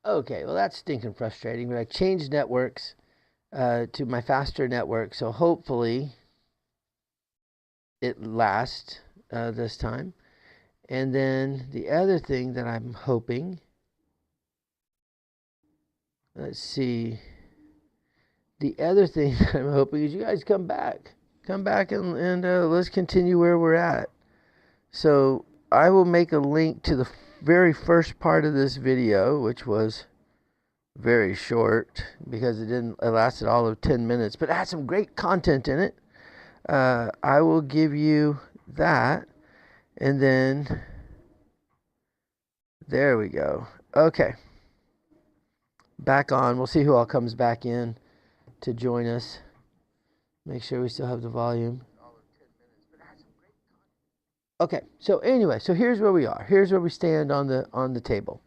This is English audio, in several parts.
Okay, well that's stinking frustrating, but I changed networks to my faster network, so hopefully it lasts this time. And then the other thing that I'm hoping, let's see, the other thing that I'm hoping is you guys come back. Come back and let's continue where we're at. So I will make a link to the very first part of this video, which was very short because it lasted all of 10 minutes, but it had some great content in it. I will give you that, and then there we go. Okay, back on. We'll see who all comes back in to join us. Make sure we still have the volume. Okay, so anyway, so here's where we are. Here's where we stand on the table.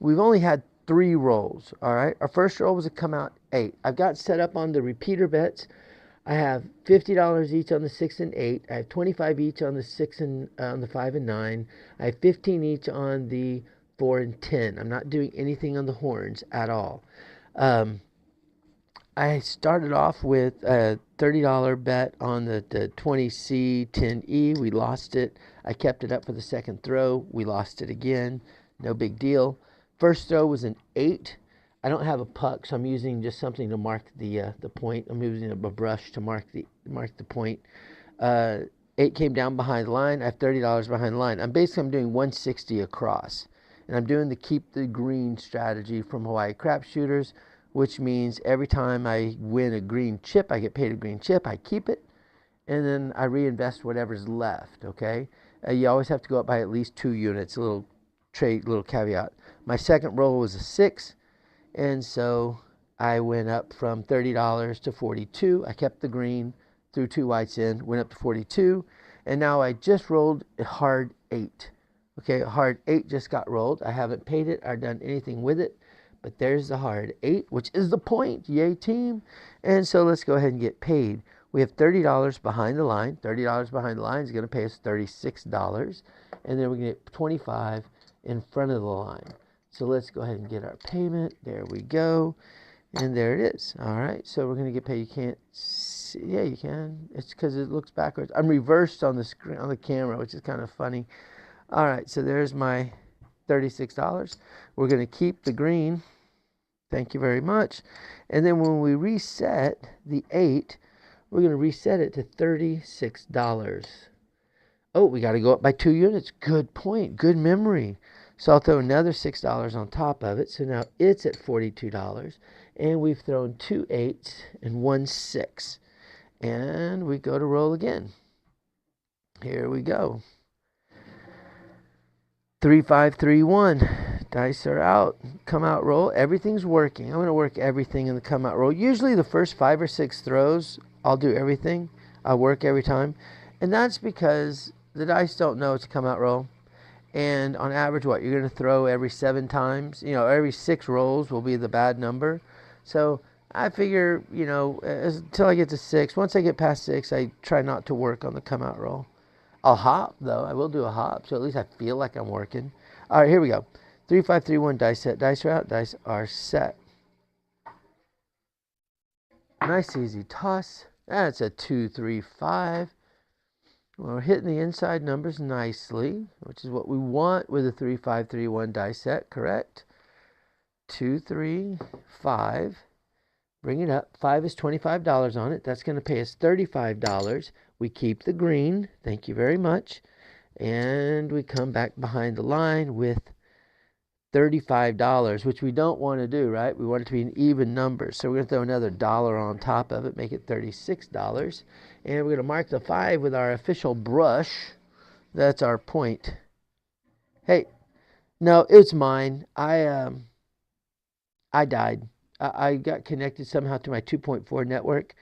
We've only had 3 rolls. All right, our first roll was a come out 8. I've got set up on the repeater bets. I have $50 each on the 6 and 8. I have 25 each on the 6 and on the 5 and 9. I have 15 each on the 4 and 10. I'm not doing anything on the horns at all. I started off with a $30 bet on the 20C 10E. We lost it. I kept it up for the second throw. We lost it again. No big deal. First throw was an 8. I don't have a puck, so I'm using just something to mark the point. I'm using a brush to mark the point. 8 came down behind the line. I have $30 behind the line. I'm doing 160 across, and I'm doing the keep the green strategy from Hawaii Crap Shooters, which means every time I win a green chip, I get paid a green chip. I keep it, and then I reinvest whatever's left. Okay, you always have to go up by at least 2 units. A little caveat. My second roll was a 6. And so I went up from $30 to 42. I kept the green, threw 2 whites in, went up to 42. And now I just rolled a hard 8. Okay, a hard 8 just got rolled. I haven't paid it or done anything with it. But there's the hard 8, which is the point. Yay, team. And so let's go ahead and get paid. We have $30 behind the line. $30 behind the line is going to pay us $36. And then we're going to get 25 in front of the line. So let's go ahead and get our payment. There we go. And there it is. All right. So we're going to get paid. You can't see. Yeah, you can. It's because it looks backwards. I'm reversed on the screen, on the camera, which is kind of funny. All right. So there's my $36. We're going to keep the green. Thank you very much. And then when we reset the 8, we're going to reset it to $36. Oh, we got to go up by 2 units. Good point. Good memory. So I'll throw another $6 on top of it. So now it's at $42. And we've thrown 2 8s and 1 6. And we go to roll again. Here we go. 3 5 3 1. Dice are out. Come out roll. Everything's working. I'm going to work everything in the come out roll. Usually the first 5 or 6 throws, I'll do everything. I'll work every time. And that's because the dice don't know it's a come out roll. And on average, what? You're going to throw every 7 times. You know, every 6 rolls will be the bad number. So I figure, you know, until I get to 6. Once I get past 6, I try not to work on the come out roll. I'll hop, though. I will do a hop, so at least I feel like I'm working. All right, here we go. 3 5 3 1 dice set. Dice are out. Dice are set. Nice easy toss. That's a 2 3 5. We're hitting the inside numbers nicely, which is what we want with a 3 5 3 1 dice set, correct? 2 3 5. Bring it up. 5 is $25 on it. That's going to pay us $35. We keep the green. Thank you very much. And we come back behind the line with $35, which we don't want to do, right? We want it to be an even number. So we're going to throw another dollar on top of it, make it $36. And we're going to mark the 5 with our official brush. That's our point. Hey, no, it's mine. I died. I got connected somehow to my 2.4 network,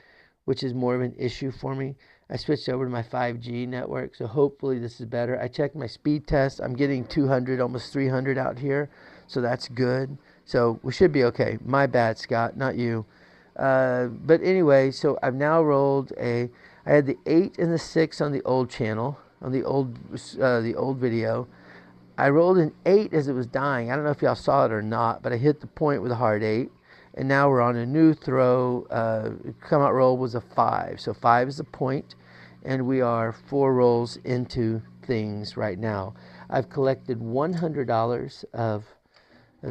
which is more of an issue for me. I switched over to my 5G network, so hopefully this is better. I checked my speed test. I'm getting 200, almost 300 out here, so that's good. So we should be okay. My bad, Scott, not you. But anyway, so I've now rolled I had the 8 and the 6 on the old channel, on the old video. I rolled an 8 as it was dying. I don't know if y'all saw it or not, but I hit the point with a hard 8. And now we're on a new throw. Come out roll was a 5. So 5 is the point, and we are 4 rolls into things right now. I've collected $100 of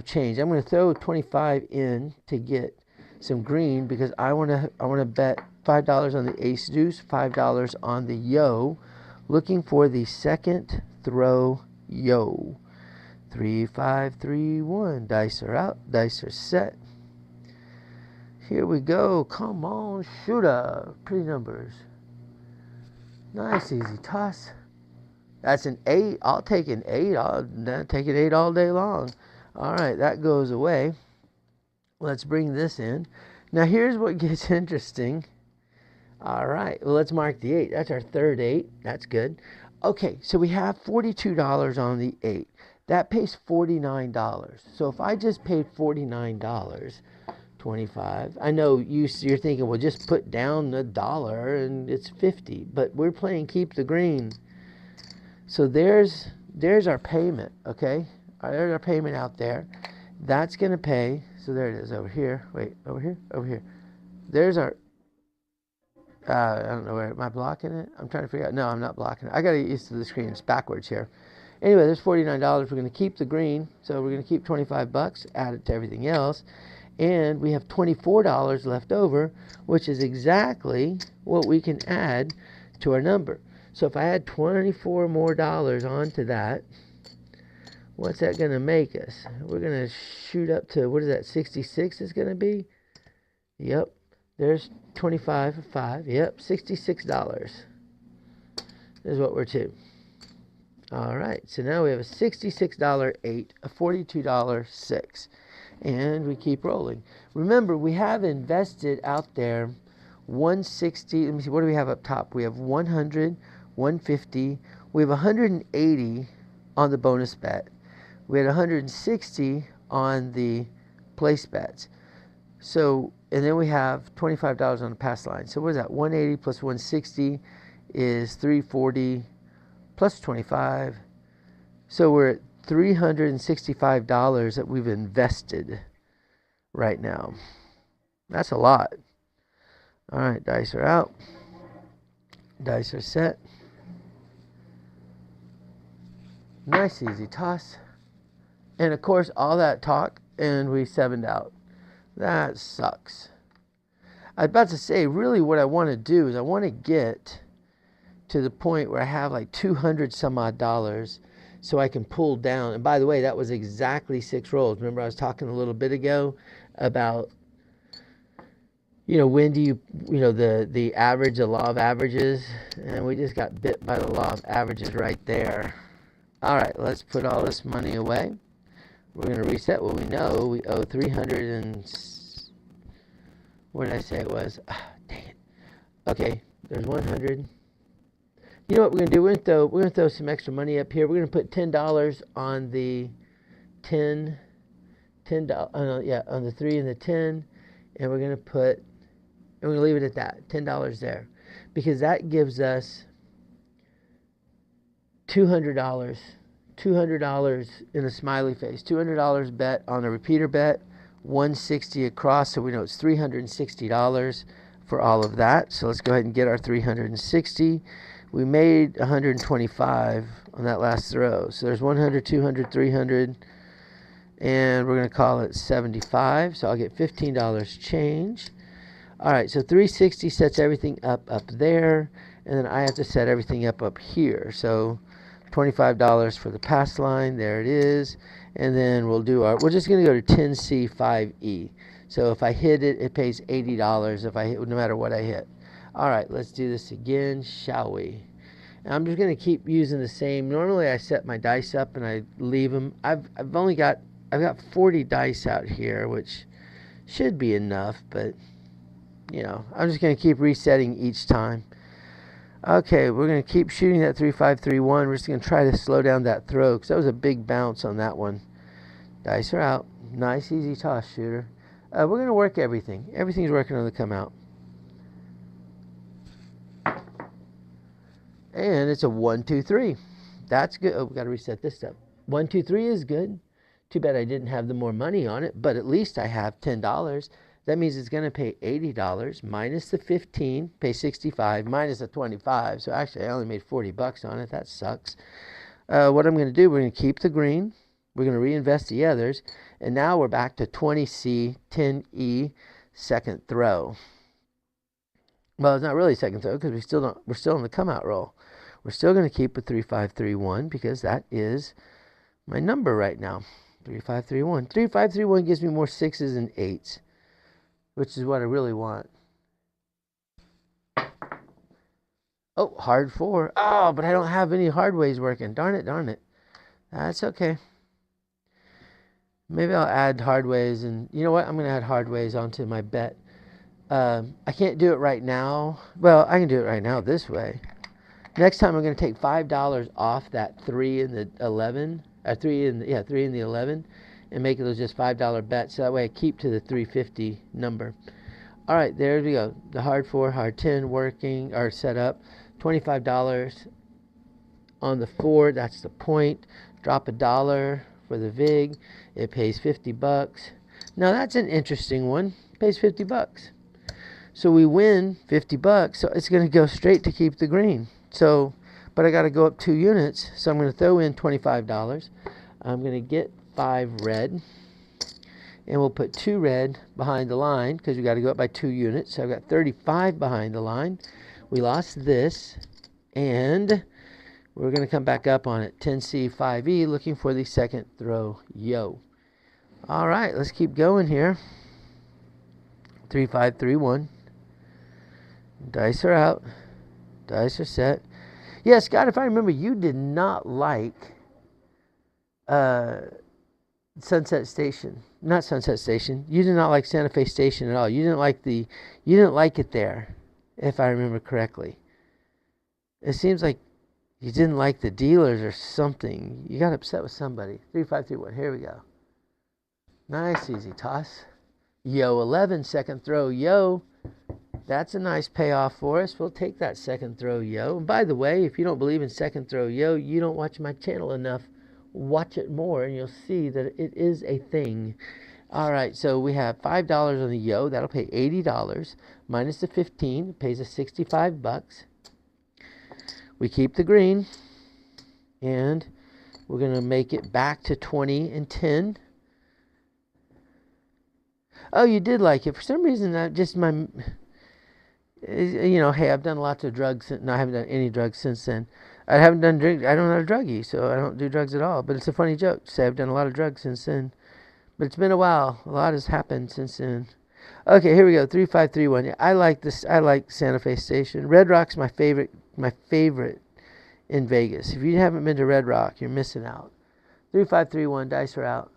change. I'm going to throw 25 in to get some green because I want to bet $5 on the ace deuce, $5 on the yo, looking for the second throw yo. 3, 5, 3, 1. Dice are out. Dice are set. Here we go. Come on, shooter. Pretty numbers. Nice, easy toss. That's an 8. I'll take an 8. I'll take an 8 all day long. All right, that goes away. Let's bring this in. Now, here's what gets interesting. All right, well, let's mark the 8. That's our third 8. That's good. Okay, so we have $42 on the 8. That pays $49. So if I just paid $49, 25. I know you're thinking, well, just put down $1 and it's 50. But we're playing keep the green. So there's our payment, okay? There's our payment out there. That's going to pay. So there it is over here. Wait, over here? Over here. There's our... I don't know where. Am I blocking it? I'm trying to figure out. No, I'm not blocking it. I got to get used to the screen. It's backwards here. Anyway, there's $49. We're going to keep the green. So we're going to keep $25, add it to everything else. And we have $24 left over, which is exactly what we can add to our number. So if I add $24 more onto that, what's that going to make us? We're going to shoot up to, what is that, 66 is going to be? Yep. There's 25 of 5. Yep, $66 is what we're to. All right, so now we have a $66 8, a $42 6. And we keep rolling. Remember, we have invested out there 160. Let me see, what do we have up top? We have 100, 150. We have 180 on the bonus bet. We had 160 on the place bets. So, and then we have $25 on the pass line. So what is that? 180 plus 160 is 340 plus 25. So we're at $365 that we've invested right now. That's a lot. All right, dice are out. Dice are set. Nice, easy toss. And of course, all that talk, and we 7'd out. That sucks. I was about to say, really what I want to do is I want to get to the point where I have like 200 some odd dollars so I can pull down. And by the way, that was exactly 6 rolls. Remember I was talking a little bit ago about, when do you the average, the law of averages, and we just got bit by the law of averages right there. All right, let's put all this money away. We're going to reset what we know. We owe 300 and... What did I say it was? Dang it. Okay, there's 100. You know what we're going to do? We're going to throw some extra money up here. We're going to put $10 on the $10, on the 3 and the 10, and we're going to leave it at that, $10 there, because that gives us $200 in a smiley face, $200 bet on a repeater bet, 160 across, so we know it's $360 for all of that. So let's go ahead and get our 360. We made 125 on that last throw. So there's 100, 200, 300, and we're going to call it 75. So I'll get $15 change. All right, so 360 sets everything up there, and then I have to set everything up here. So $25 for the pass line, there it is, and then we're just going to go to 10C 5E. So if I hit it, it pays $80 if I hit, no matter what I hit. All right, let's do this again, shall we? And I'm just going to keep using the same. Normally I set my dice up and I leave them. I've got 40 dice out here, which should be enough, but I'm just going to keep resetting each time. Okay, we're going to keep shooting that 3-5-3-1. We're just going to try to slow down that throw because that was a big bounce on that one. Dice are out. Nice, easy toss, shooter. We're going to work everything. Everything's working on the come out. And it's a 1, 2, 3. That's good. Oh, we got to reset this up. 1, 2, 3 is good. Too bad I didn't have the more money on it, but at least I have $10. That means it's going to pay $80 minus the 15, pay 65 minus the 25. So actually, I only made 40 bucks on it. That sucks. What I'm going to do, we're going to keep the green. We're going to reinvest the others, and now we're back to 20C, 10E, second throw. Well, it's not really second throw because we're still in the come out roll. We're still going to keep a 3531 because that is my number right now. 3531. 3531 gives me more 6s and 8s, which is what I really want. Oh, hard 4. Oh, but I don't have any hard ways working. Darn it, darn it. That's okay. Maybe I'll add hard ways, and you know what? I'm going to add hard ways onto my bet. I can't do it right now. Well, I can do it right now this way. Next time I'm going to take $5 off that 3 in the 11, 3 in the 11, and make those just $5 bets. So that way I keep to the 350 number. All right, there we go. The hard 4, hard 10 working or set up. $25 on the 4. That's the point. Drop $1 for the vig. It pays 50 bucks. Now that's an interesting one. It pays 50 bucks. So we win 50 bucks. So it's going to go straight to keep the green. So, but I got to go up 2 units. So I'm going to throw in $25. I'm going to get 5 red. And we'll put 2 red behind the line because we got to go up by 2 units. So I've got 35 behind the line. We lost this. And we're going to come back up on it. 10C, 5E, looking for the second throw yo. All right, let's keep going here. 3, 5, 3, 1. Dice are out. Dice are set. Yeah, Scott, if I remember, you did not like Sunset Station. Not Sunset Station. You did not like Santa Fe Station at all. You didn't like it there, if I remember correctly. It seems like you didn't like the dealers or something. You got upset with somebody. 3, 5, 3, 1. Here we go. Nice, easy toss. Yo, 11, second throw, yo. That's a nice payoff for us. We'll take that second throw, yo. And by the way, if you don't believe in second throw, yo, you don't watch my channel enough. Watch it more, and you'll see that it is a thing. All right, so we have $5 on the yo. That'll pay $80 minus the 15. It pays us 65 bucks. We keep the green, and we're going to make it back to 20 and 10. Oh, you did like it. For some reason, that just my... You know, hey, I've done lots of drugs. No, I haven't done any drugs since then. I haven't done drugs. I don't know a druggie, so I don't do drugs at all. But it's a funny joke to say I've done a lot of drugs since then. But it's been a while. A lot has happened since then. Okay, here we go. 3, 5, 3, 1. Yeah, I like this. I like Santa Fe Station. Red Rock's my favorite. My favorite in Vegas. If you haven't been to Red Rock, you're missing out. 3, 5, 3, 1. Dice are out.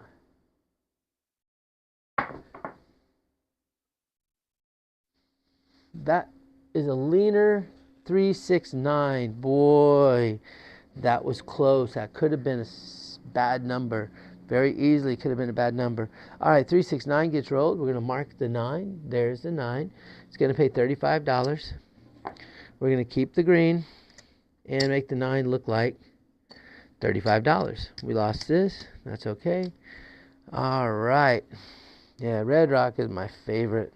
That is a leaner 3, 6, 9. Boy, that was close. That could have been a bad number. Very easily could have been a bad number. All right, 3, 6, 9 gets rolled. We're going to mark the 9. There's the 9. It's going to pay $35. We're going to keep the green and make the 9 look like $35. We lost this. That's okay. All right. Yeah, Red Rock is my favorite.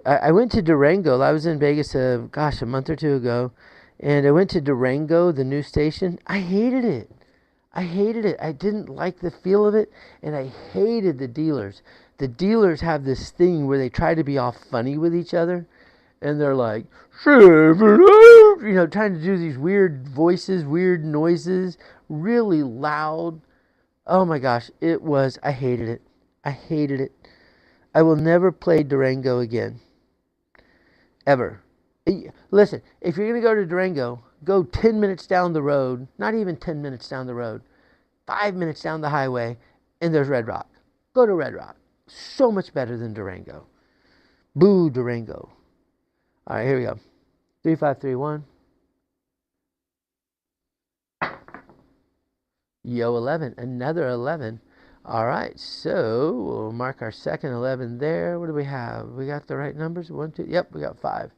I went to Durango. I was in Vegas, a month or 2 ago, and I went to Durango, the new station. I hated it. I didn't like the feel of it, and I hated the dealers. The dealers have this thing where they try to be all funny with each other, and they're like, you know, trying to do these weird voices, weird noises, really loud. Oh my gosh, I hated it. I will never play Durango again. Ever. Listen, if you're going to go to Durango, go 10 minutes down the road, not even 10 minutes down the road, 5 minutes down the highway, and there's Red Rock. Go to Red Rock. So much better than Durango. Boo, Durango. All right, here we go. 3, 5, 3, 1. Yo, 11. Another 11. All right, so we'll mark our second 11 there. What do we have? We got the right numbers? 1, 2. Yep, we got 5.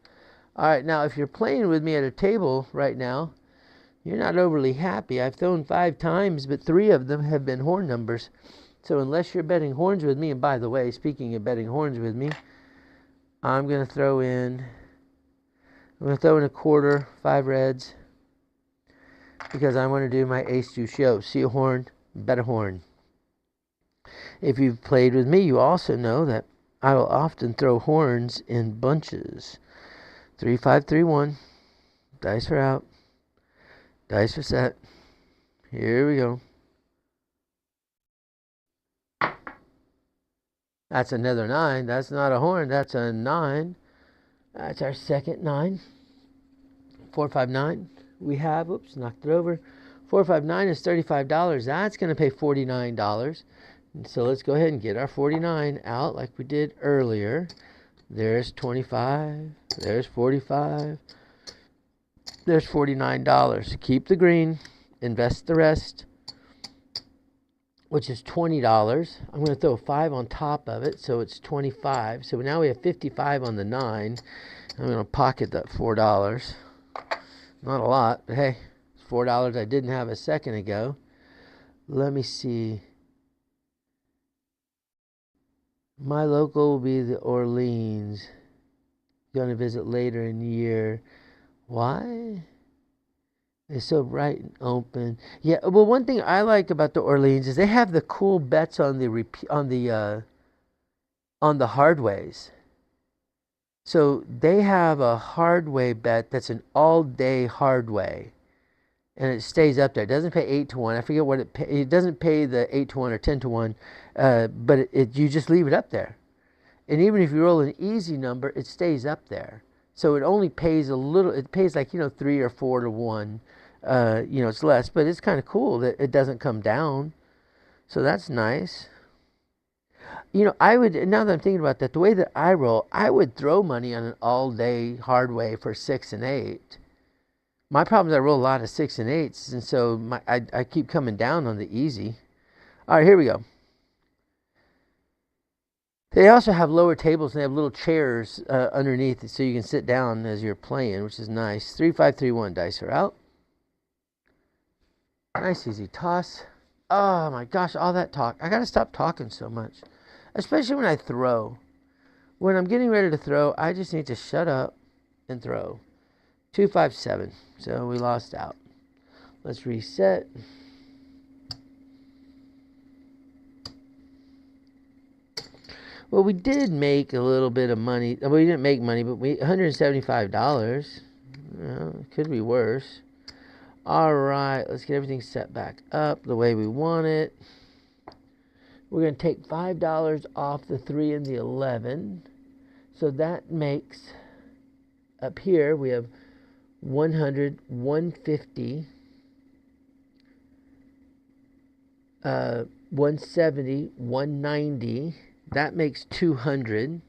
All right, now if you're playing with me at a table right now, You're not overly happy. I've thrown 5 times, but 3 of them have been horn numbers. So unless you're betting horns with me, and by the way, speaking of betting horns with me, I'm going to throw in a quarter, 5 reds, because I want to do my ace deuce show. See a horn, bet a horn. If you've played with me, you also know that I will often throw horns in bunches. 3, 5, 3, 1. Dice are out. Dice are set. Here we go. That's another 9. That's not a horn. That's a 9. That's our second 9. 4, 5, 9. We have, oops, knocked it over. 4, 5, 9 is $35. That's going to pay $49. And so let's go ahead and get our 49 out like we did earlier. There's 25. There's 45. There's $49. Keep the green. Invest the rest, which is $20. I'm going to throw 5 on top of it, so it's 25. So now we have 55 on the 9. I'm going to pocket that $4. Not a lot, but hey, it's $4 I didn't have a second ago. Let me see. My local will be the Orleans. Going to visit later in the year. Why? It's so bright and open. Yeah, well, one thing I like about the Orleans is they have the cool bets on the hard ways. So they have a hard way bet that's an all-day hard way, and it stays up there. It doesn't pay 8 to 1. I forget what it pays. It doesn't pay the 8 to 1 or 10 to 1, but you just leave it up there. And even if you roll an easy number, it stays up there. So it only pays a little. It pays like 3 or 4 to 1. It's less, but it's kind of cool that it doesn't come down. So that's nice. I would, now that I'm thinking about that, the way that I roll, I would throw money on an all-day hard way for 6 and 8. My problem is I roll a lot of 6 and 8s, and so I keep coming down on the easy. All right, here we go. They also have lower tables, and they have little chairs underneath, so you can sit down as you're playing, which is nice. 3, 5, 3, 1. Dice are out. Nice easy toss. Oh my gosh, all that talk. I got to stop talking so much. Especially when I throw. When I'm getting ready to throw, I just need to shut up and throw. 2, 5, 7. So we lost out. Let's reset. Well, we did make a little bit of money. Well, we didn't make money, but $175. It could be worse. All right, let's get everything set back up the way we want it. We're going to take $5 off the 3 and the 11. So that makes, up here, we have 100, 150, 170, 190. That makes 200.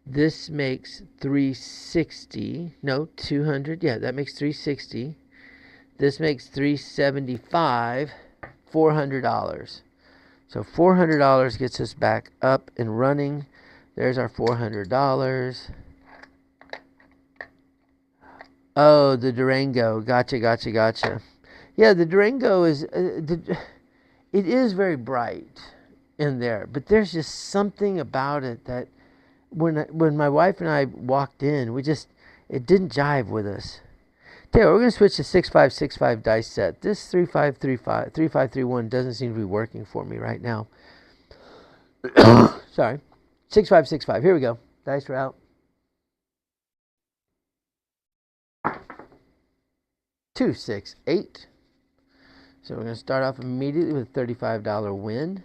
This makes 360. No, 200. Yeah, that makes 360. This makes 375. $400. So $400 gets us back up and running. There's our $400. Oh, the Durango. Gotcha. Yeah, the Durango is, it is very bright in there, but there's just something about it that when my wife and I walked in, it didn't jive with us. Tell you what, we're going to switch to 6-5-6-5 dice set. This 3-5-3-5, 3-5-3-1 doesn't seem to be working for me right now. Sorry. 6-5-6-5. Here we go. Dice are out. 2, 6, 8. So we're going to start off immediately with a $35 win.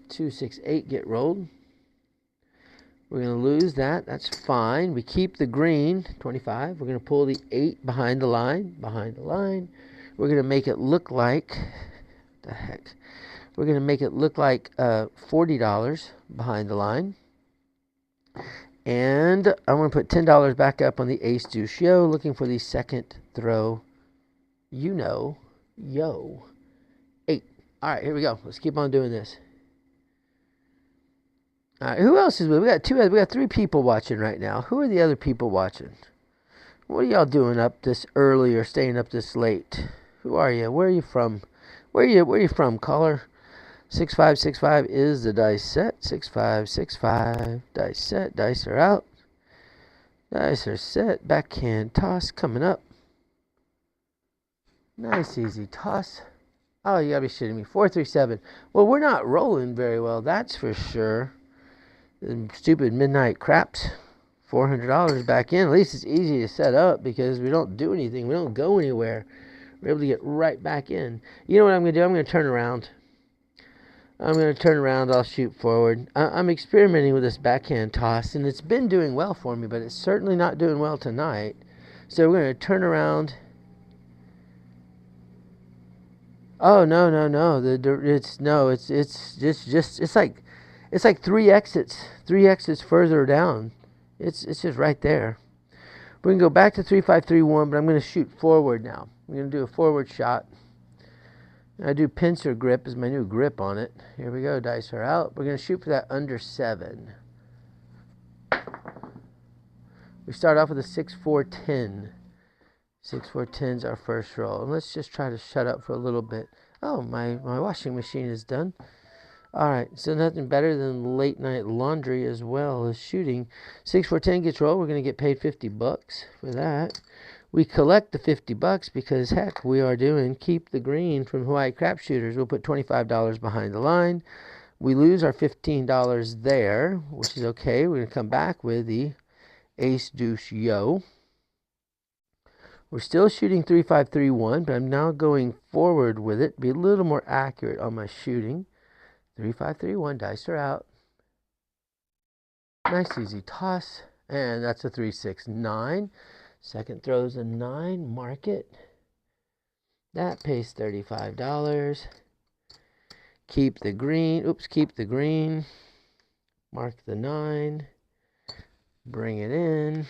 2, 6, 8 get rolled. We're going to lose that. That's fine. We keep the green, 25. We're going to pull the 8 behind the line. We're going to make it look like, what the heck? We're going to make it look like $40 behind the line. And I'm going to put $10 back up on the ace deuce show, looking for the second throw. Yo. 8. All right, here we go. Let's keep on doing this. All right, who else is with? We got 3 people watching right now. Who are the other people watching? What are y'all doing up this early or staying up this late? Who are you? Where are you from? Where are you from, caller? 6565 is the dice set. 6565. Dice set. Dice are out. Dice are set. Backhand toss coming up. Nice easy toss. Oh, you gotta be shitting me. 437. Well, we're not rolling very well, that's for sure. Stupid midnight craps. $400 back in. At least it's easy to set up because we don't do anything. We don't go anywhere. We're able to get right back in. You know what I'm going to do? I'm going to turn around. I'll shoot forward. I'm experimenting with this backhand toss, and it's been doing well for me, but it's certainly not doing well tonight. So we're going to turn around. Oh, no. It's like three exits further down. It's just right there. We're going to go back to 3531, but I'm going to shoot forward now. I'm going to do a forward shot. I do pincer grip is my new grip on it. Here we go. Dice are out. We're going to shoot for that under 7. We start off with a 6-4-10. 6-4-10 is our first roll. And let's just try to shut up for a little bit. Oh, my washing machine is done. All right, so nothing better than late night laundry as well as shooting. 6-4-10 gets rolled. We're going to get paid $50 for that. We collect the $50 because, heck, we are doing Keep the Green from Hawaii Crap Shooters. We'll put $25 behind the line. We lose our $15 there, which is okay. We're going to come back with the Ace Deuce Yo. We're still shooting 3-5-3-1, but I'm now going forward with it. Be a little more accurate on my shooting. 3-5-3-1, dice are out. Nice easy toss. And that's a 3-6-9. Second throw's a 9. Mark it. That pays $35. Keep the green. Oops, keep the green. Mark the 9. Bring it in.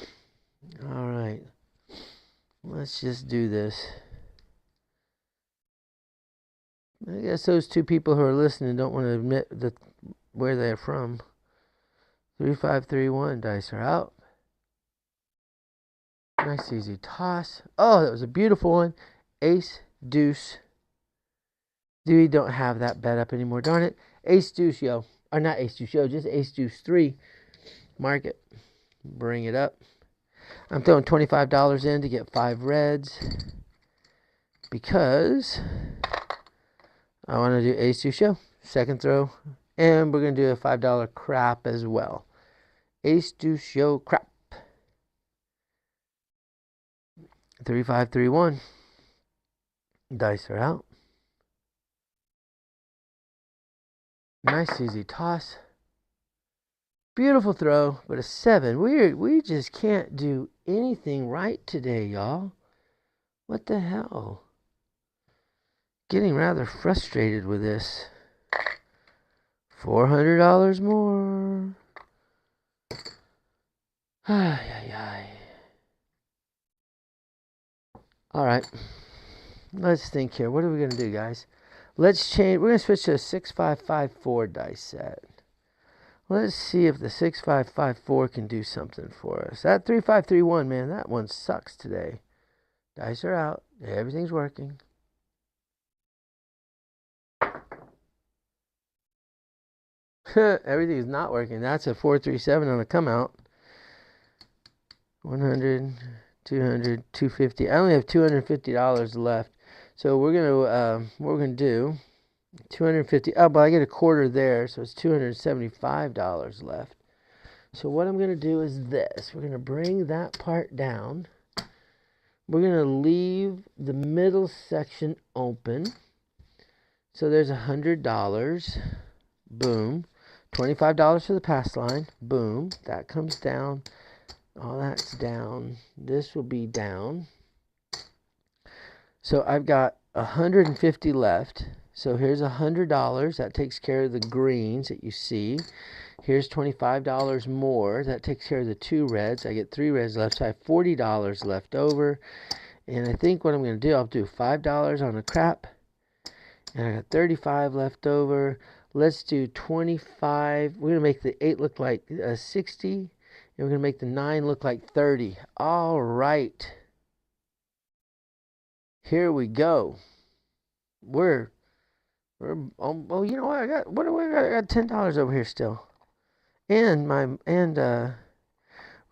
All right. Let's just do this. I guess those two people who are listening don't want to admit where they're from. 3-5-3-1. Dice are out. Nice easy toss. Oh, that was a beautiful one. Ace, deuce. We don't have that bet up anymore. Darn it. Ace, deuce, yo. Or not ace, deuce, yo. Just ace, deuce, 3. Mark it. Bring it up. I'm throwing $25 in to get 5 reds. Because I want to do ace, deuce, yo. Second throw. And we're going to do a $5 crap as well. Ace, deuce, yo, crap. 3-5-3-1. Dice are out. Nice easy toss. Beautiful throw, but a 7. We just can't do anything right today, y'all. What the hell? Getting rather frustrated with this. $400 more. Ay. All right. Let's think here. What are we going to do, guys? Let's change. We're going to switch to a 6-5-5-4 dice set. Let's see if the 6-5-5-4 can do something for us. That 3-5-3-1, man, that one sucks today. Dice are out. Everything's working. Everything is not working. That's a 4-3-7 on a come out. 100, 200, 250. I only have $250 left. So we're gonna what we're gonna do, 250. Oh, but I get a quarter there, so it's $275 left. So what I'm gonna do is this. We're gonna bring that part down. We're gonna leave the middle section open. So there's $100. Boom. $25 for the pass line. Boom. That comes down. All that's down. This will be down. So I've got 150 left. So here's $100. That takes care of the greens that you see. Here's $25 more. That takes care of the 2 reds. I get 3 reds left. So I have $40 left over. And I think what I'm going to do, I'll do $5 on a crap. And I got 35 left over. Let's do 25. We're going to make the 8 look like 60. And we're going to make the 9 look like 30. All right. Here we go. We're oh, you know what? What do I got? I got $10 over here still. And we're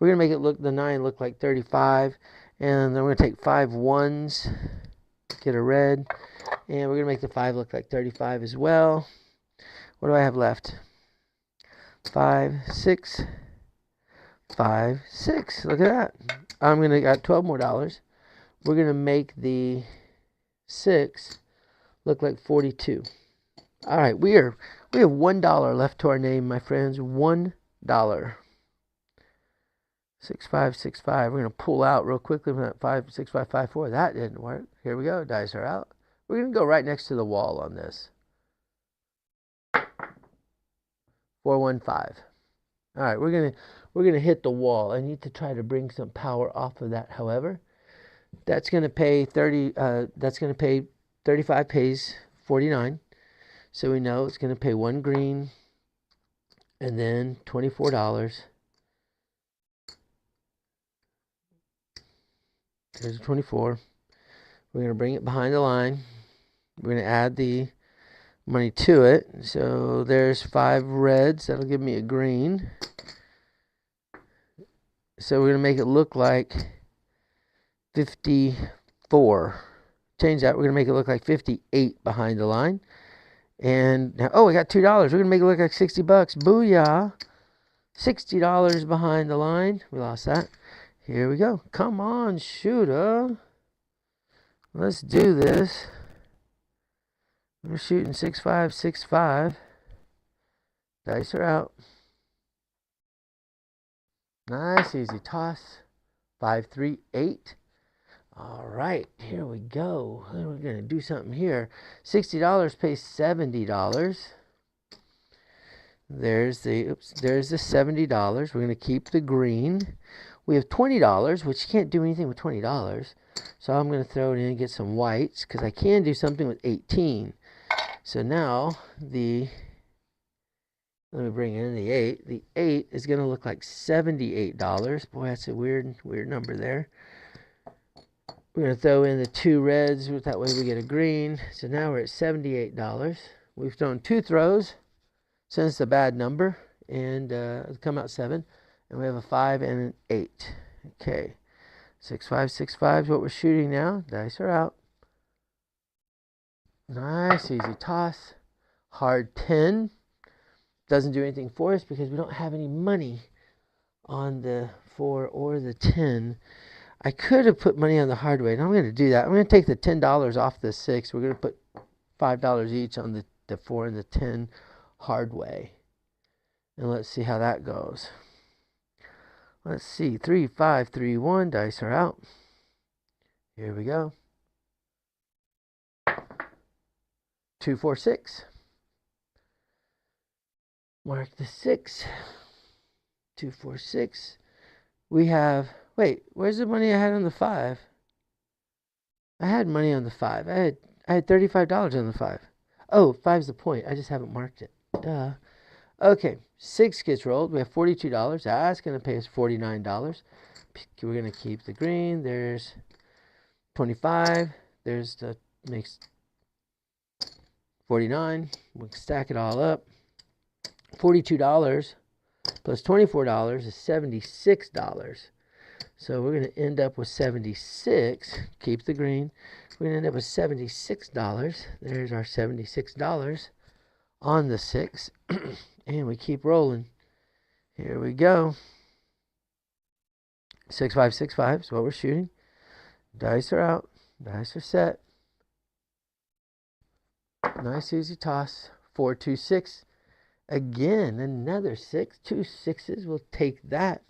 going to make it look, the 9 look like 35. And then we're going to take 5 ones, get a red. And we're going to make the 5 look like 35 as well. What do I have left? 5, 6, 5, 6. Look at that. I'm going to got $12 more. We're going to make the 6 look like 42. All right, we have $1 left to our name, my friends. $1. 6565. We're going to pull out real quickly from that 56554. That didn't work. Here we go. Dice are out. We're going to go right next to the wall on this. 415. All right, we're going to hit the wall. I need to try to bring some power off of that. However, that's going to pay 35 pays 49. So we know it's going to pay 1 green and then $24. There's a 24. We're going to bring it behind the line. We're going to add the money to it. So there's 5 reds. That'll give me a green. So we're going to make it look like 54. Change that. We're going to make it look like 58 behind the line. And now, oh, we got $2. We're going to make it look like $60. Booyah. $60 behind the line. We lost that. Here we go. Come on, shooter. Let's do this. We're shooting 6565. Dice are out. Nice, easy toss. 538. All right, here we go. We're going to do something here. $60 pays $70. There's the $70. We're going to keep the green. We have $20, which you can't do anything with $20. So I'm going to throw it in and get some whites because I can do something with 18. So now let me bring in the 8. The 8 is going to look like $78. Boy, that's a weird number there. We're going to throw in the 2 reds. That way we get a green. So now we're at $78. We've thrown 2 throws since it's a bad number. And it'll come out 7. And we have a 5 and an 8. Okay. 6565 is what we're shooting now. Dice are out. Nice, easy toss. Hard 10. Doesn't do anything for us because we don't have any money on the 4 or the 10. I could have put money on the hard way, and I'm going to do that. I'm going to take the $10 off the 6. We're going to put $5 each on the 4 and the 10 hard way. And let's see how that goes. Let's see. 3, 5, 3, 1. Dice are out. Here we go. 2, 4, 6. Mark the 6. 2, 4, 6. We have... Wait, where's the money I had on the 5? I had money on the 5. I had $35 on the 5. Oh, 5's the point. I just haven't marked it. Duh. Okay, 6 gets rolled. We have $42. That's going to pay us $49. We're going to keep the green. There's 25. There's the makes 49. We'll stack it all up. $42 plus $24 is $76. So we're going to end up with 76. Keep the green. We're going to end up with $76. There's our $76 on the 6. And we keep rolling. Here we go. 6565 is what we're shooting. Dice are out. Dice are set. Nice easy toss. 4, 2, 6. Again, another 6. 2 6s. We'll take that.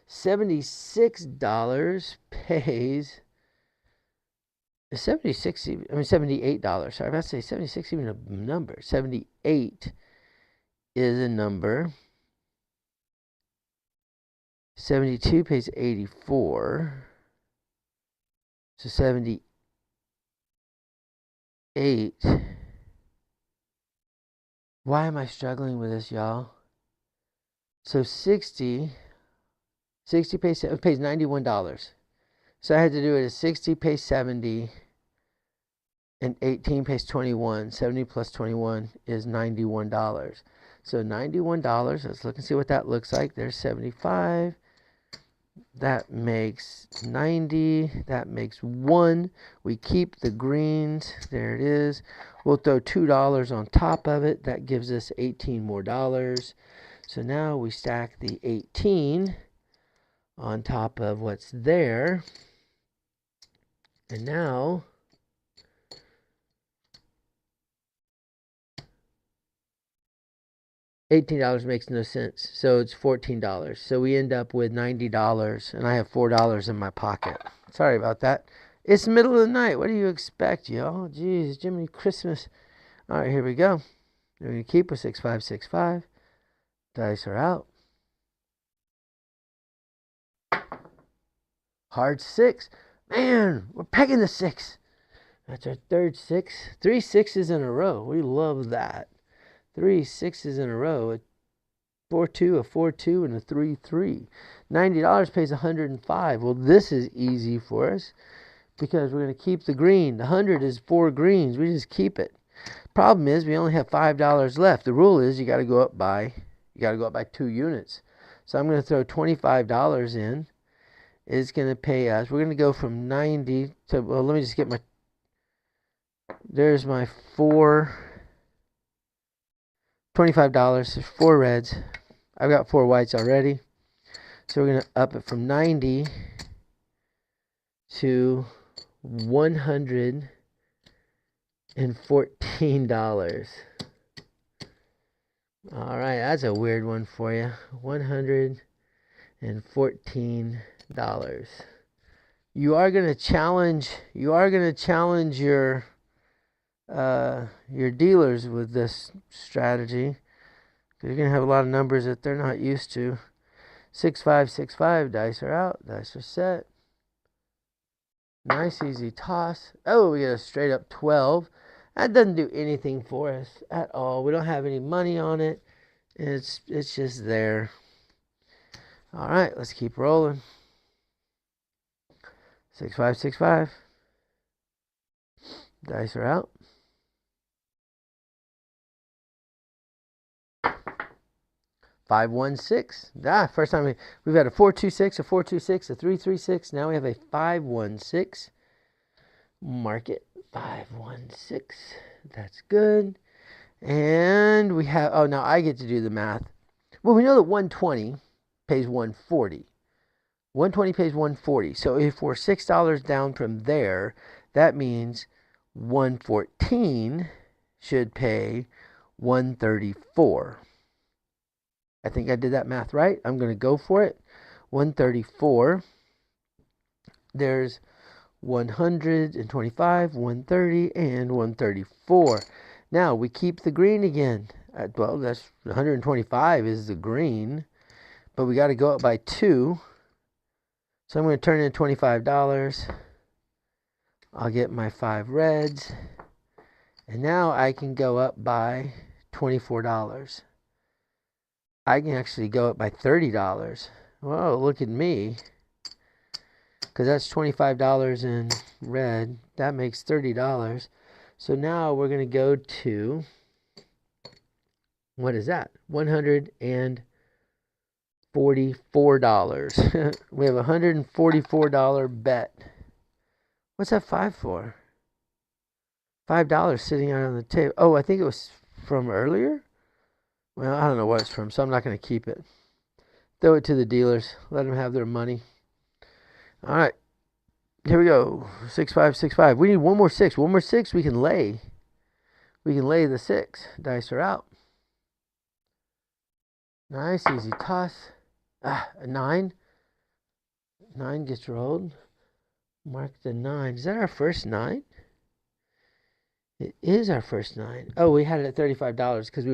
$76 pays $78. Sorry, I was about to say 76 even a number. 78 is a number. 72 pays 84. So 78. Why am I struggling with this, y'all? So 60 60 pays, it pays $91. So I had to do it as 60 pays 70, and 18 pays 21. 70 plus 21 is $91. So $91, let's look and see what that looks like. There's 75. That makes 90. That makes 1. We keep the greens. There it is. We'll throw $2 on top of it. That gives us 18 more dollars. So now we stack the 18 on top of what's there. And now $18 makes no sense. So it's $14. So we end up with $90, and I have $4 in my pocket. Sorry about that. It's the middle of the night. What do you expect, y'all? Jeez, Jiminy Christmas. All right, here we go. We're going to keep with 6565. Dice are out. Hard 6. Man, we're pegging the 6. That's our third 6. 3 6s in a row. We love that. 3 6s in a row. A 4-2, a 4-2, and a 3-3. $90 pays 105. Well, this is easy for us because we're going to keep the green. The 100 is 4 greens. We just keep it. Problem is we only have $5 left. The rule is you got to go up by 2 units. So I'm going to throw $25 in. It's going to pay us. We're going to go from 90 to, well, let me just get my, there's my 4, $25. There's 4 reds. I've got 4 whites already. So we're going to up it from 90 to $114. All right, that's a weird one for you. $114. You are going to challenge your dealers with this strategy. You're going to have a lot of numbers that they're not used to. 6565, dice are out, dice are set. Nice easy toss. Oh, we get a straight up 12. That doesn't do anything for us at all. We don't have any money on it. It's just there. All right, let's keep rolling. 6565. Dice are out. 516. First time we've had a 426, a 426, a 336. Now we have a 516. Mark it. 516. That's good. And we have, oh, now I get to do the math. Well, we know that 120 pays 140. 120 pays 140. So if we're $6 down from there, that means 114 should pay 134. I think I did that math right. I'm going to go for it. 134. There's 125, 130, and 134. Now we keep the green again. Well, that's 125 is the green, but we got to go up by 2. So I'm going to turn in $25. I'll get my 5 reds, and now I can go up by $24. I can actually go up by $30. Whoa, look at me. Because that's $25 in red. That makes $30. So now we're going to go to, what is that? $144. We have a $144 bet. What's that 5 for? $5 sitting out on the table. Oh, I think it was from earlier? Well, I don't know what it's from, so I'm not going to keep it. Throw it to the dealers. Let them have their money. All right. Here we go. 6565. We need one more 6. One more 6 we can lay. We can lay the 6. Dice are out. Nice, easy toss. A 9. 9 gets rolled. Mark the 9. Is that our first 9? It is our first 9. Oh, we had it at $35 because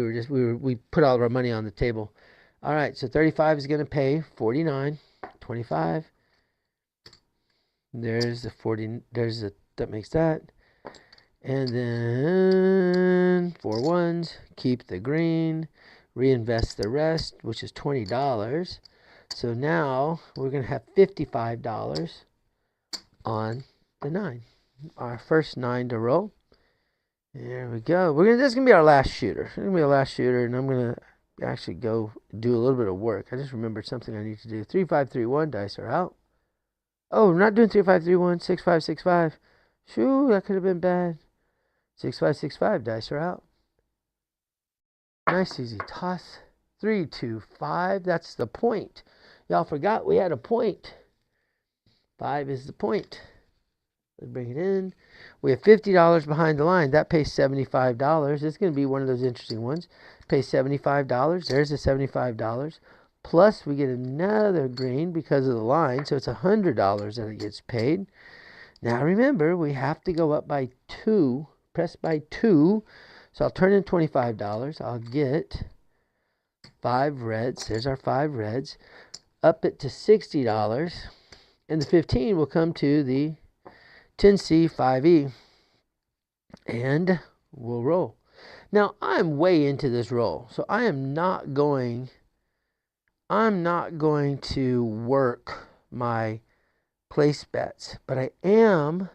we put all of our money on the table. All right, so 35 is going to pay 49. 25. There's the 40. That makes that. And then 4 ones. Keep the green. Reinvest the rest, which is $20. So now we're going to have $55 on the 9. Our first 9 to roll. There we go. This is gonna be our last shooter. It's gonna be our last shooter, and I'm gonna actually go do a little bit of work. I just remembered something I need to do. 3 5 3 1. Dice are out. Oh, we're not doing 3 5 3 1. 6 5 6 5. Shoo, that could have been bad. 6 5 6 5. Dice are out. Nice easy toss. 3 2 5. That's the point. Y'all forgot we had a point. 5 is the point. Let's bring it in. We have $50 behind the line. That pays $75. It's going to be one of those interesting ones. Pays $75. There's the $75. Plus, we get another green because of the line. So it's $100 that it gets paid. Now, remember, we have to go up by 2. Press by 2. So I'll turn in $25. I'll get 5 reds. There's our 5 reds. Up it to $60. And the 15 will come to the 10C 5E, and we'll roll. Now I'm way into this roll, so I'm not going to work my place bets, but I am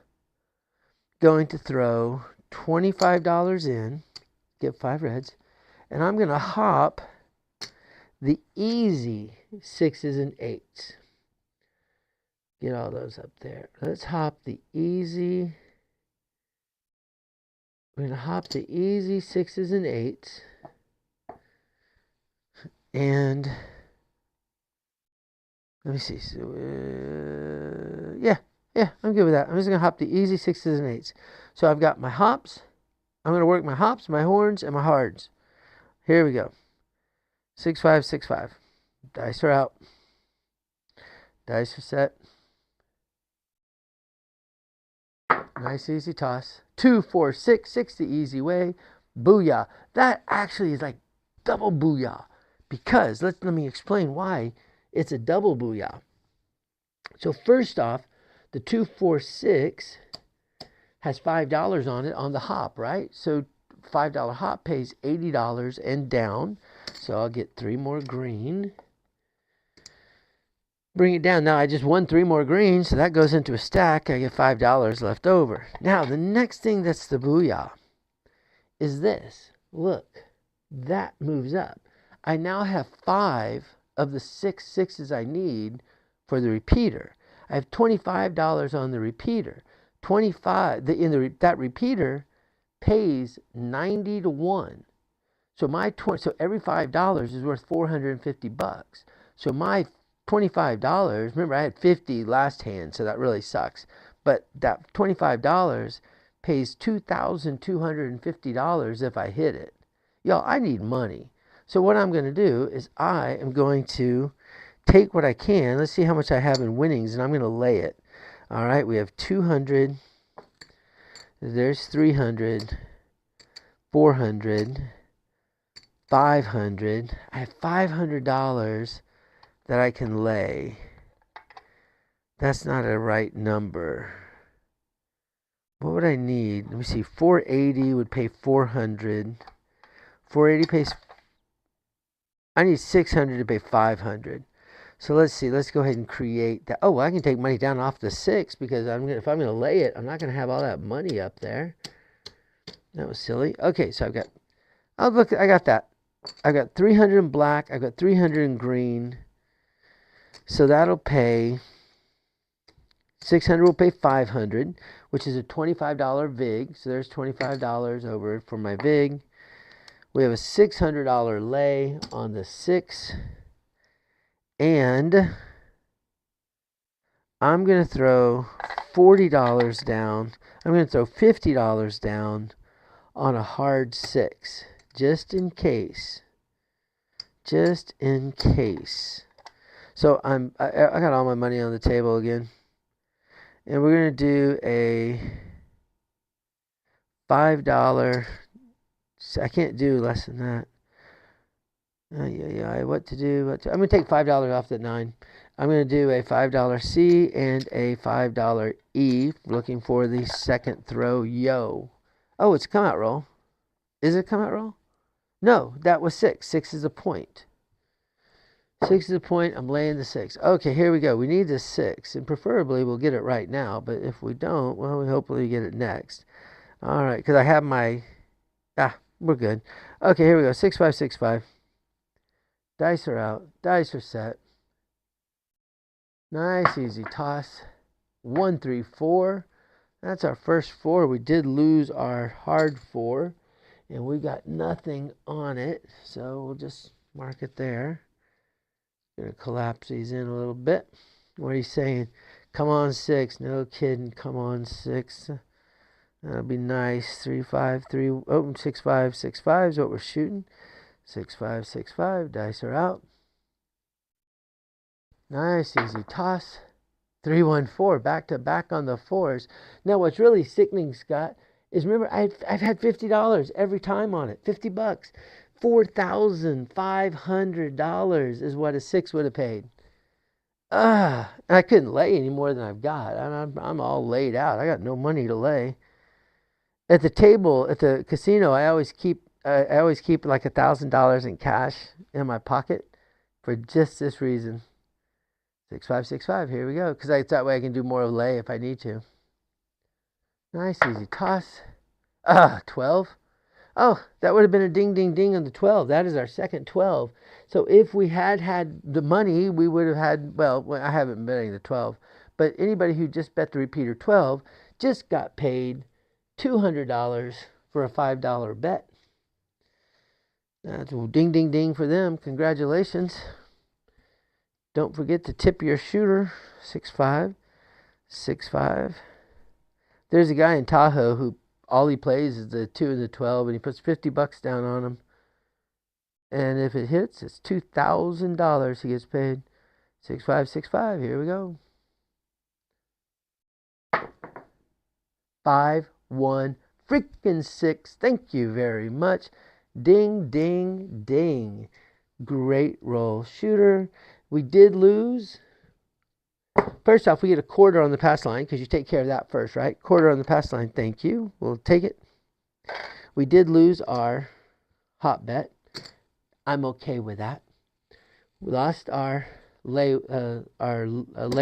going to throw $25 in, get 5 reds, and I'm going to hop the easy 6s and 8s. Get all those up there. Let's hop the easy. We're going to hop the easy 6s and 8s. And let me see. So, yeah, I'm good with that. I'm just going to hop the easy 6s and 8s. So I've got my hops. I'm going to work my hops, my horns, and my hards. Here we go. 6 5 6 5. Dice are out. Dice are set. Nice easy toss. 2 4 6. 6 the easy way. Booyah. That actually is like double booyah. Because let me explain why it's a double booyah. So first off, the 2 4 6 has $5 on it on the hop, right? So $5 hop pays $80 and down. So I'll get 3 more green. Bring it down. Now I just won 3 more greens, so that goes into a stack. I get $5 left over. Now the next thing that's the booyah is this. Look, that moves up. I now have 5 of the 6 6s I need for the repeater. I have $25 on the repeater. That repeater pays 90 to 1. So every $5 is worth $450. So my $25, remember I had 50 last hand, so that really sucks. But that $25 pays $2,250 if I hit it. Y'all, I need money. So what I'm going to do is I am going to take what I can. Let's see how much I have in winnings, and I'm going to lay it. All right, we have 200. There's 300, 400, 500. I have $500 that I can lay. That's not a right number. What would I need? Let me see. 480 would pay 400. 480 pays. I need 600 to pay 500. So let's see. Let's go ahead and create that. Oh, well, I can take money down off the 6 because if I'm going to lay it, I'm not going to have all that money up there. That was silly. Okay, so I've got. Oh, look, I got that. I've got 300 in black. I've got 300 in green. So that'll pay 600 will pay 500, which is a $25 VIG. So there's $25 over for my VIG. We have a $600 lay on the 6. And I'm going to throw $40 down. I'm going to throw $50 down on a hard 6. Just in case. Just in case. So I got all my money on the table again. And we're going to do a $5. I can't do less than that. What to do? I'm going to take $5 off that 9. I'm going to do a $5 C and a $5 E. Looking for the second throw. Yo. Oh, it's a come out roll. Is it a come out roll? No, that was 6. 6 is a point. 6 is the point. I'm laying the 6. Okay, here we go. We need the 6, and preferably we'll get it right now. But if we don't, well, we hopefully get it next. All right, because I have my... we're good. Okay, here we go. 6, 5, 6, 5. Dice are out. Dice are set. Nice, easy toss. 1, 3, 4. That's our first 4. We did lose our hard 4, and we got nothing on it. So we'll just mark it there. Gonna collapse these in a little bit. What are you saying? Come on, 6. No kidding. Come on, 6. That'll be nice. 3, 5, 3. Oh, 6, 5, 6, 5 is what we're shooting. 6, 5, 6, 5. Dice are out. Nice, easy toss. 3, 1, 4. Back to back on the 4s. Now, what's really sickening, Scott, is remember I've had $50 every time on it. $50. $4,500 is what a 6 would have paid. I couldn't lay any more than I've got. I'm all laid out. I got no money to lay. At the table at the casino, I always keep like $1,000 in cash in my pocket for just this reason. 6, 5, 6, 5. Here we go. Because that way I can do more of lay if I need to. Nice, easy toss. 12. Oh, that would have been a ding, ding, ding on the 12. That is our second 12. So if we had the money, we would have had, well, I haven't been betting the 12, but anybody who just bet the repeater 12 just got paid $200 for a $5 bet. That's a ding, ding, ding for them. Congratulations. Don't forget to tip your shooter. 6, 5, 6, 5. There's a guy in Tahoe who all he plays is the 2 and the 12, and he puts $50 down on them. And if it hits, it's $2,000 he gets paid. 6, 5, 6, 5. Here we go. 5, 1, freaking 6. Thank you very much. Ding, ding, ding. Great roll, shooter. We did lose. First off, we get a quarter on the pass line because you take care of that first, right? Quarter on the pass line. Thank you. We'll take it. We did lose our hot bet. I'm okay with that. We lost our lay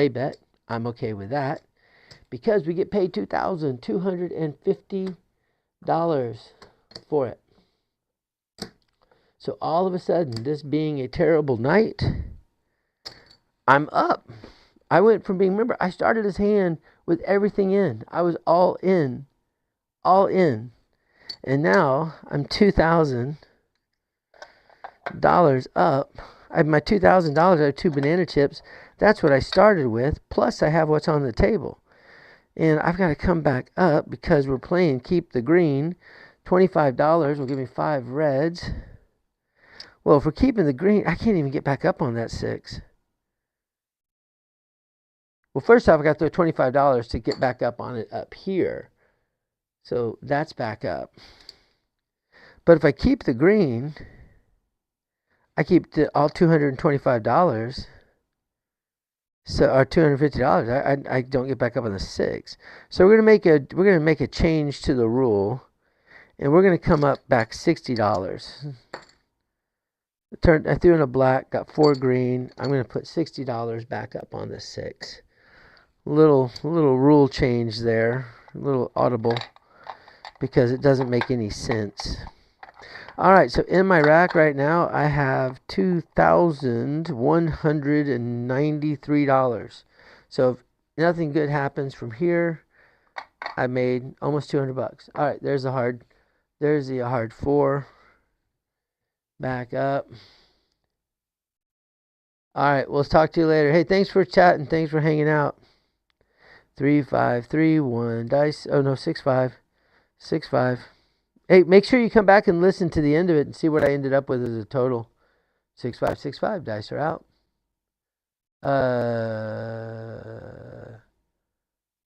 bet. I'm okay with that because we get paid $2,250 for it. So all of a sudden, this being a terrible night, I'm up. I went from being, remember, I started his hand with everything in. I was all in. All in. And now I'm $2,000 up. I have my $2,000. I have 2 banana chips. That's what I started with. Plus I have what's on the table. And I've got to come back up because we're playing keep the green. $25 will give me 5 reds. Well, if we're keeping the green, I can't even get back up on that 6. Well, first off, I got to throw $25 to get back up on it up here. So that's back up. But if I keep the green, I keep all $225. So or $250. I don't get back up on the 6. So we're gonna make a change to the rule, and we're gonna come up back $60. I threw in a black, got 4 green. I'm gonna put $60 back up on the 6. Little rule change there, a little audible, because it doesn't make any sense. All right, so in my rack right now, I have $2,193. So if nothing good happens from here, I made almost $200. All right, there's the hard 4. Back up. All right, we'll talk to you later. Hey, thanks for chatting. Thanks for hanging out. 3, 5, 3, 1 dice. Oh no, 6, 5, 6, 5. Hey, make sure you come back and listen to the end of it and see what I ended up with as a total. 6, 5, 6, 5. Dice are out.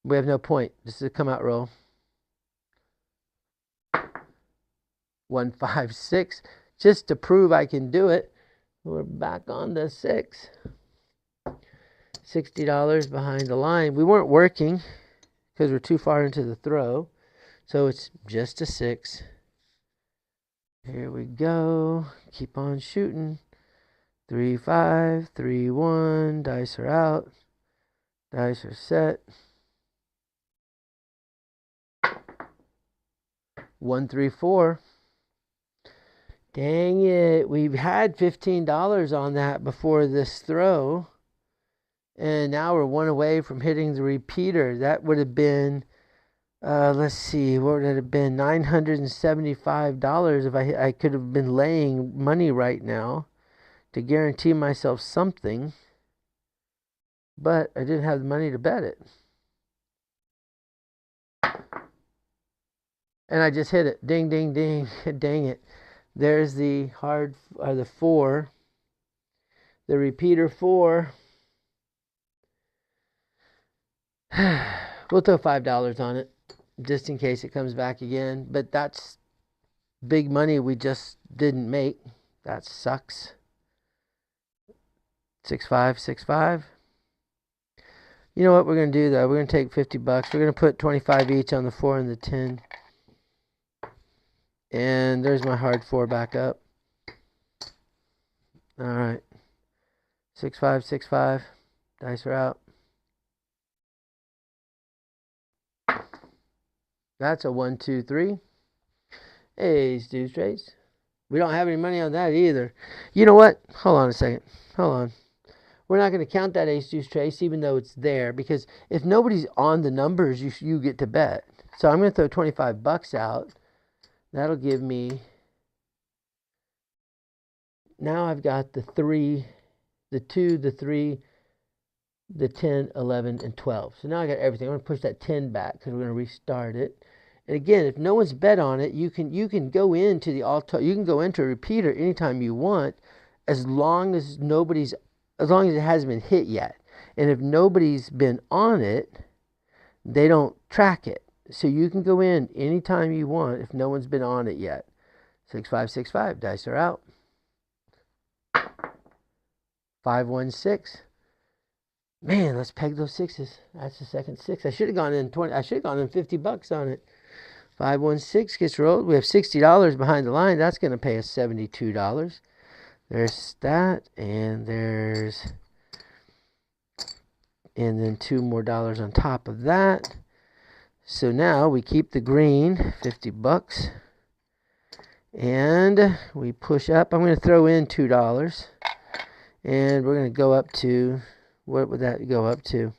We have no point. This is a come out roll. 1, 5, 6. Just to prove I can do it. We're back on the 6. $60 behind the line. We weren't working because we're too far into the throw. So it's just a 6. Here we go. Keep on shooting. 3, 5, 3, 1. Dice are out. Dice are set. 1, 3, 4. Dang it. We've had $15 on that before this throw. And now we're one away from hitting the repeater. That would have been, let's see, what would it have been? $975 if I could have been laying money right now to guarantee myself something. But I didn't have the money to bet it. And I just hit it. Ding, ding, ding. Dang it. There's the the 4. The repeater 4. We'll throw $5 on it just in case it comes back again. But that's big money we just didn't make. That sucks. 6, 5, 6, 5. You know what we're going to do though? We're going to take $50. We're going to put 25 each on the 4 and the 10. And there's my hard 4 back up. Alright. 6, 5, 6, 5. Dice are out. That's a 1, 2, 3. Ace, deuce, trace. We don't have any money on that either. You know what? Hold on a second. Hold on. We're not going to count that ace, deuce, trace even though it's there. Because if nobody's on the numbers, you get to bet. So I'm going to throw $25 out. That'll give me... Now I've got the 3, the 2, the 3, the 10, 11, and 12. So now I got everything. I'm going to push that 10 back because we're going to restart it. And again, if no one's bet on it, you can go into the you can go into a repeater anytime you want, as long as it hasn't been hit yet. And if nobody's been on it, they don't track it. So you can go in anytime you want if no one's been on it yet. 6, 5, 6, 5. Dice are out. 5, 1, 6. Man, let's peg those 6s. That's the second 6. I should have gone in $50 on it. 5, 1, 6 gets rolled. We have $60 behind the line. That's going to pay us $72. There's that, and then $2 more on top of that. So now we keep the green, $50, and we push up. I'm going to throw in $2, and we're going to go up to, what would that go up to?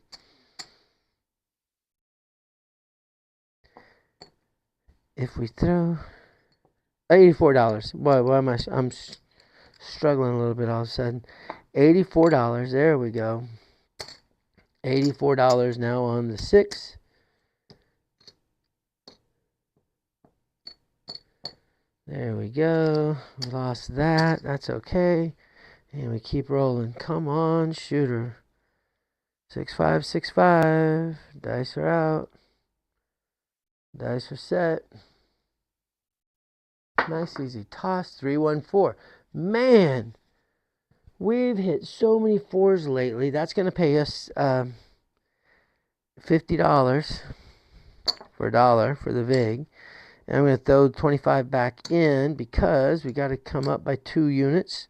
If we throw $84. Why am I'm struggling a little bit all of a sudden. $84. There we go. $84 now on the 6. There we go. We lost that. That's okay. And we keep rolling. Come on, shooter. 6, 5, 6, 5. Dice are out. Dice are set. Nice easy toss. 3, 1, 4. Man, we've hit so many 4s lately. That's going to pay us $50 for $1 for the VIG. And I'm going to throw 25 back in because we got to come up by 2 units.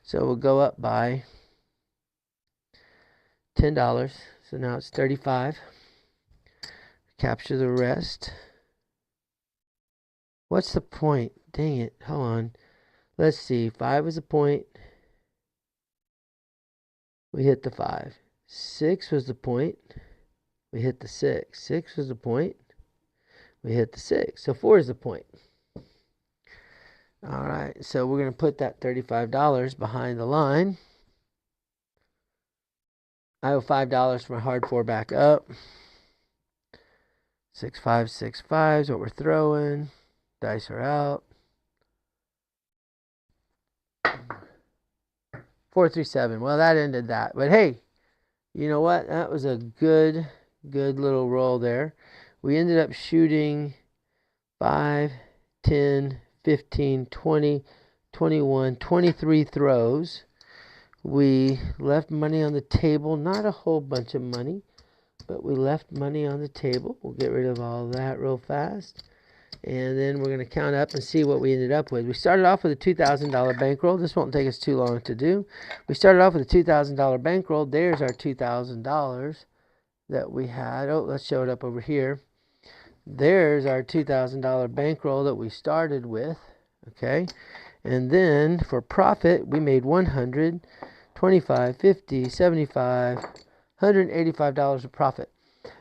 So we'll go up by $10. So now it's 35. Capture the rest. What's the point? Dang it. Hold on. Let's see. 5 is a point. We hit the 5. 6 was the point. We hit the 6. 6 was the point. We hit the 6. So 4 is the point. All right. So we're going to put that $35 behind the line. I owe $5 for my hard 4 back up. 6, 5, 6, 5 is what we're throwing. Dice are out. 4, 3, 7. Well, that ended that. But hey, you know what? That was a good little roll there. We ended up shooting 5, 10, 15, 20, 21, 23 throws. We left money on the table. Not a whole bunch of money, but we left money on the table. We'll get rid of all that real fast. And then we're going to count up and see what we ended up with. We started off with a $2,000 bankroll. This won't take us too long to do. We started off with a $2,000 bankroll. There's our $2,000 that we had. Oh, let's show it up over here. There's our $2,000 bankroll that we started with. Okay. And then for profit, we made $100, $25, $50, $75, $185 of profit.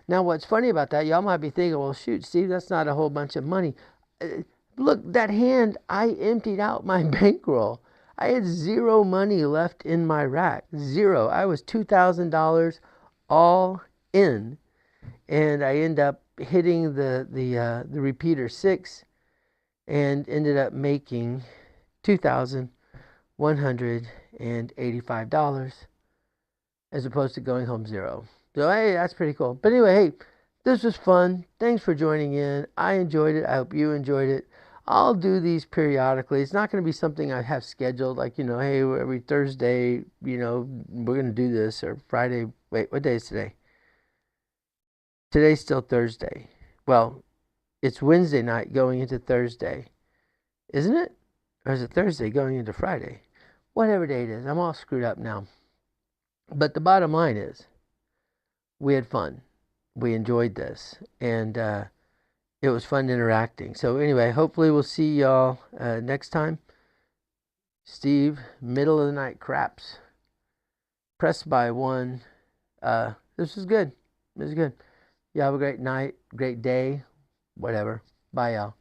Now, what's funny about that, y'all might be thinking, well, shoot, Steve, that's not a whole bunch of money. Look, that hand, I emptied out my bankroll. I had zero money left in my rack. Zero. I was $2,000 all in. And I ended up hitting the repeater 6 and ended up making $2,185 as opposed to going home zero. So, hey, that's pretty cool. But anyway, hey, this was fun. Thanks for joining in. I enjoyed it. I hope you enjoyed it. I'll do these periodically. It's not going to be something I have scheduled, like, hey, every Thursday, we're going to do this, or Friday. Wait, what day is today? Today's still Thursday. Well, it's Wednesday night going into Thursday, isn't it? Or is it Thursday going into Friday? Whatever day it is. I'm all screwed up now. But the bottom line is, we had fun. We enjoyed this. And it was fun interacting. So anyway, hopefully we'll see y'all next time. Steve, middle of the night craps. Press by 1. This was good. This is good. You have a great night, great day, whatever. Bye, y'all.